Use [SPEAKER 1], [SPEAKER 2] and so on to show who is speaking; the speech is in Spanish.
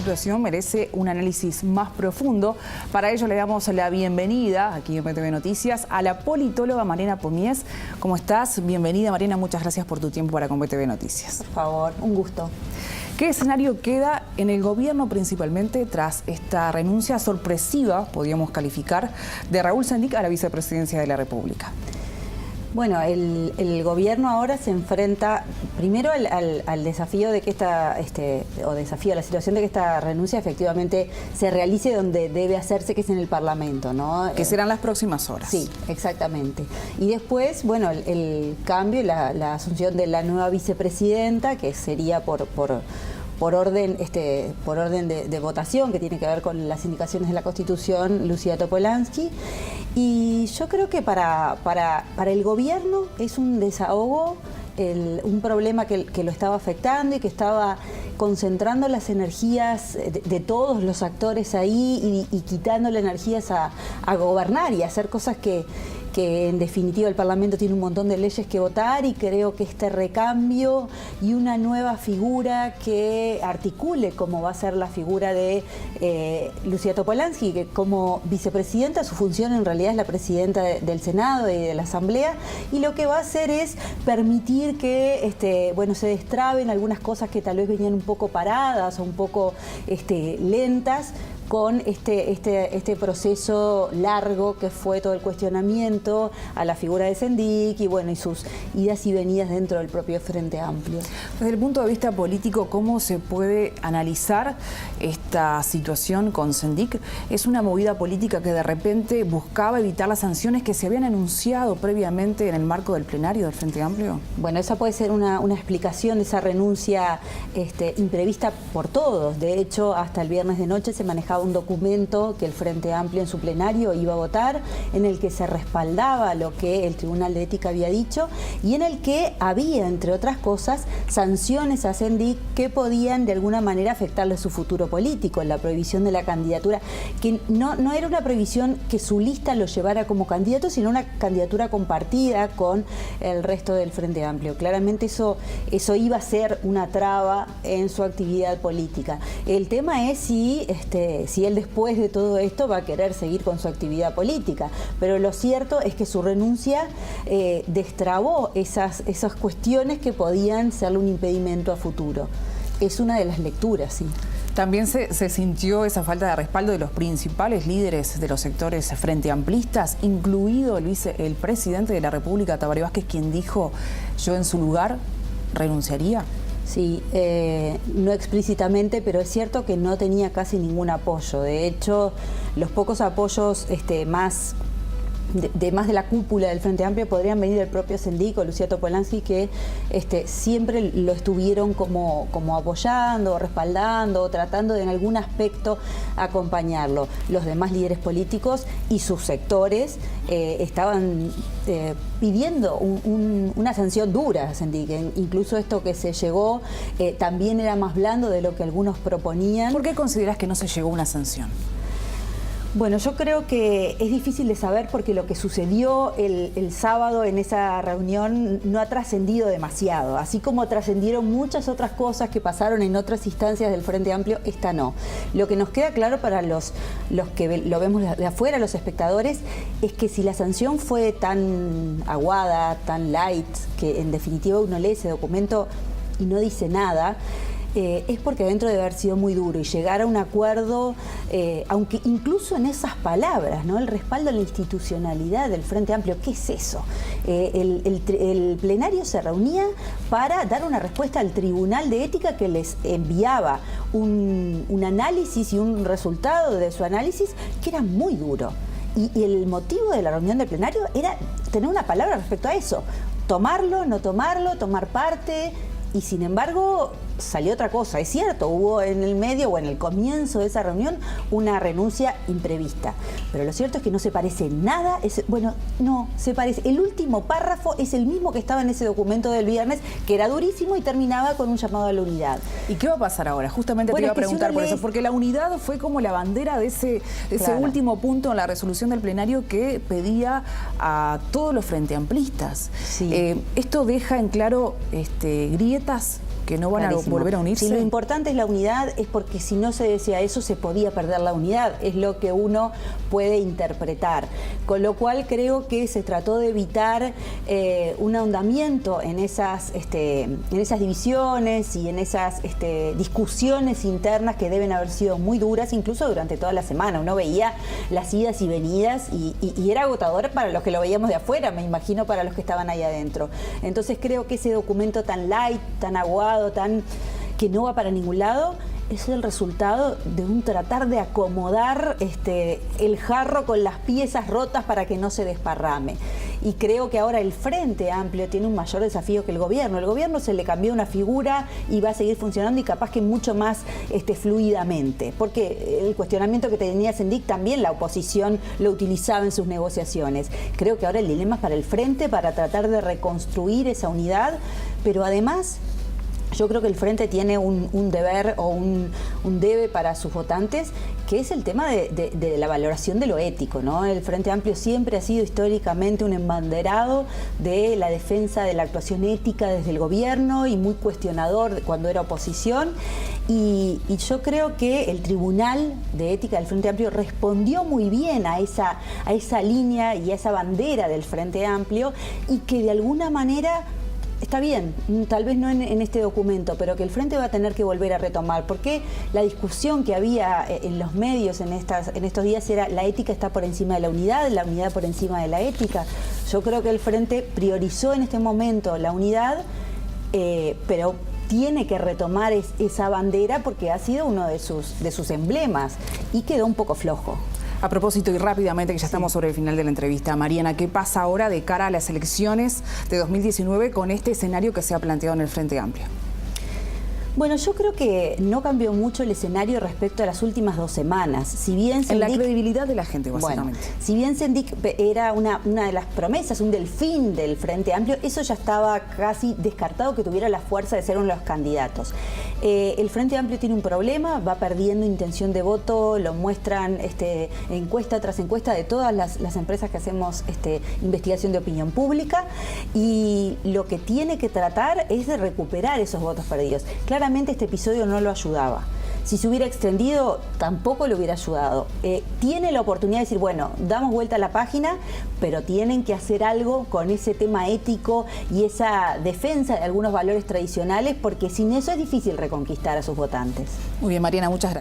[SPEAKER 1] situación merece un análisis más profundo. Para ello le damos la bienvenida aquí en PTV Noticias a la politóloga Mariana Pomies. ¿Cómo estás? Bienvenida, Mariana. Muchas gracias por tu tiempo para con PTV Noticias.
[SPEAKER 2] Por favor, un gusto.
[SPEAKER 1] ¿Qué escenario queda en el gobierno principalmente tras esta renuncia sorpresiva, podríamos calificar, de Raúl Sendic a la vicepresidencia de la República?
[SPEAKER 2] Bueno, el gobierno ahora se enfrenta primero al desafío de que desafío a la situación de que esta renuncia efectivamente se realice donde debe hacerse, que es en el Parlamento, ¿no?
[SPEAKER 1] Que serán las próximas horas.
[SPEAKER 2] Sí, exactamente. Y después, bueno, el cambio, la asunción de la nueva vicepresidenta, que sería por orden de votación, que tiene que ver con las indicaciones de la Constitución, Lucía Topolansky. Y yo creo que para el gobierno es un desahogo, un problema que lo estaba afectando y que estaba concentrando las energías de todos los actores ahí y quitándole energías a gobernar y a hacer cosas que en definitiva el Parlamento tiene un montón de leyes que votar, y creo que este recambio y una nueva figura que articule cómo va a ser la figura de Lucía Topolansky, que como vicepresidenta, su función en realidad es la presidenta del Senado y de la Asamblea, y lo que va a hacer es permitir que se destraben algunas cosas que tal vez venían un poco paradas o un poco lentas, con este proceso largo que fue todo el cuestionamiento a la figura de Sendic y sus idas y venidas dentro del propio Frente Amplio.
[SPEAKER 1] Desde el punto de vista político, ¿cómo se puede analizar esta situación con Sendic? ¿Es una movida política que de repente buscaba evitar las sanciones que se habían anunciado previamente en el marco del plenario del Frente Amplio?
[SPEAKER 2] Bueno, esa puede ser una explicación de esa renuncia imprevista por todos. De hecho, hasta el viernes de noche se manejaba un documento que el Frente Amplio en su plenario iba a votar, en el que se respaldaba lo que el Tribunal de Ética había dicho y en el que había, entre otras cosas, sanciones a Sendic que podían de alguna manera afectarle su futuro político. La prohibición de la candidatura, que no era una prohibición que su lista lo llevara como candidato, sino una candidatura compartida con el resto del Frente Amplio. Claramente eso iba a ser una traba en su actividad política. El tema es si él después de todo esto va a querer seguir con su actividad política, pero lo cierto es que su renuncia destrabó esas cuestiones que podían serle un impedimento a futuro. Es una de las lecturas, sí.
[SPEAKER 1] También se sintió esa falta de respaldo de los principales líderes de los sectores frente amplistas, incluido el presidente de la República, Tabaré Vázquez, quien dijo: yo en su lugar renunciaría.
[SPEAKER 2] Sí, no explícitamente, pero es cierto que no tenía casi ningún apoyo. De hecho, los pocos apoyos más de la cúpula del Frente Amplio podrían venir del propio Sendic o Lucía Topolansky, que siempre lo estuvieron como apoyando, respaldando, tratando de en algún aspecto acompañarlo. Los demás líderes políticos y sus sectores estaban pidiendo una sanción dura a Sendic. Incluso esto que se llegó también era más blando de lo que algunos proponían.
[SPEAKER 1] ¿Por qué consideras que no se llegó a una sanción?
[SPEAKER 2] Bueno, yo creo que es difícil de saber porque lo que sucedió el sábado en esa reunión no ha trascendido demasiado. Así como trascendieron muchas otras cosas que pasaron en otras instancias del Frente Amplio, esta no. Lo que nos queda claro para los que lo vemos de afuera, los espectadores, es que si la sanción fue tan aguada, tan light, que en definitiva uno lee ese documento y no dice nada, es porque adentro debe haber sido muy duro y llegar a un acuerdo, aunque incluso en esas palabras, ¿no? El respaldo a la institucionalidad del Frente Amplio, ¿qué es eso? El plenario se reunía para dar una respuesta al Tribunal de Ética, que les enviaba un análisis y un resultado de su análisis que era muy duro. Y el motivo de la reunión del plenario era tener una palabra respecto a eso. Tomarlo, no tomarlo, tomar parte. Y sin embargo salió otra cosa. Es cierto, hubo en el medio o en el comienzo de esa reunión una renuncia imprevista, pero lo cierto es que no se parece nada. No se parece. El último párrafo es el mismo que estaba en ese documento del viernes, que era durísimo y terminaba con un llamado a la unidad.
[SPEAKER 1] ¿Y qué va a pasar ahora? Justamente te iba a preguntar por eso, porque la unidad fue como la bandera de ese último punto en la resolución del plenario que pedía a todos los frente amplistas.
[SPEAKER 2] Sí.
[SPEAKER 1] Esto deja en claro grietas que no van
[SPEAKER 2] Clarísimo.
[SPEAKER 1] a volver a unirse.
[SPEAKER 2] Si lo importante es la unidad, es porque si no se decía eso, se podía perder la unidad. Es lo que uno puede interpretar. Con lo cual creo que se trató de evitar un ahondamiento en esas divisiones y en esas discusiones internas que deben haber sido muy duras, incluso durante toda la semana. Uno veía las idas y venidas y era agotador para los que lo veíamos de afuera, me imagino para los que estaban ahí adentro. Entonces creo que ese documento tan light, tan aguado, que no va para ningún lado, es el resultado de un tratar de acomodar el jarro con las piezas rotas para que no se desparrame. Y creo que ahora el Frente Amplio tiene un mayor desafío que el gobierno. El gobierno se le cambió una figura y va a seguir funcionando y capaz que mucho más fluidamente. Porque el cuestionamiento que tenía Sendik también la oposición lo utilizaba en sus negociaciones. Creo que ahora el dilema es para el Frente, para tratar de reconstruir esa unidad, pero además yo creo que el Frente tiene un deber o un debe para sus votantes, que es el tema de la valoración de lo ético, ¿no? El Frente Amplio siempre ha sido históricamente un embanderado de la defensa de la actuación ética desde el gobierno y muy cuestionador cuando era oposición. Y yo creo que el Tribunal de Ética del Frente Amplio respondió muy bien a esa línea y a esa bandera del Frente Amplio, y que de alguna manera está bien, tal vez no en este documento, pero que el Frente va a tener que volver a retomar, porque la discusión que había en los medios en estos días era: la ética está por encima de la unidad por encima de la ética. Yo creo que el Frente priorizó en este momento la unidad, pero tiene que retomar esa bandera porque ha sido uno de sus emblemas y quedó un poco flojo.
[SPEAKER 1] A propósito, y rápidamente, que ya estamos sobre el final de la entrevista, Mariana, ¿qué pasa ahora de cara a las elecciones de 2019 con este escenario que se ha planteado en el Frente Amplio?
[SPEAKER 2] Bueno, yo creo que no cambió mucho el escenario respecto a las últimas 2 semanas. Si bien Sendik,
[SPEAKER 1] en la credibilidad de la gente, básicamente.
[SPEAKER 2] Bueno, si bien Sendik era una de las promesas, un delfín del Frente Amplio, eso ya estaba casi descartado que tuviera la fuerza de ser uno de los candidatos. El Frente Amplio tiene un problema, va perdiendo intención de voto, lo muestran encuesta tras encuesta de todas las empresas que hacemos investigación de opinión pública, y lo que tiene que tratar es de recuperar esos votos perdidos. Claramente este episodio no lo ayudaba. Si se hubiera extendido, tampoco le hubiera ayudado. Tiene la oportunidad de decir, bueno, damos vuelta a la página, pero tienen que hacer algo con ese tema ético y esa defensa de algunos valores tradicionales, porque sin eso es difícil reconquistar a sus votantes.
[SPEAKER 1] Muy bien, Mariana, muchas gracias.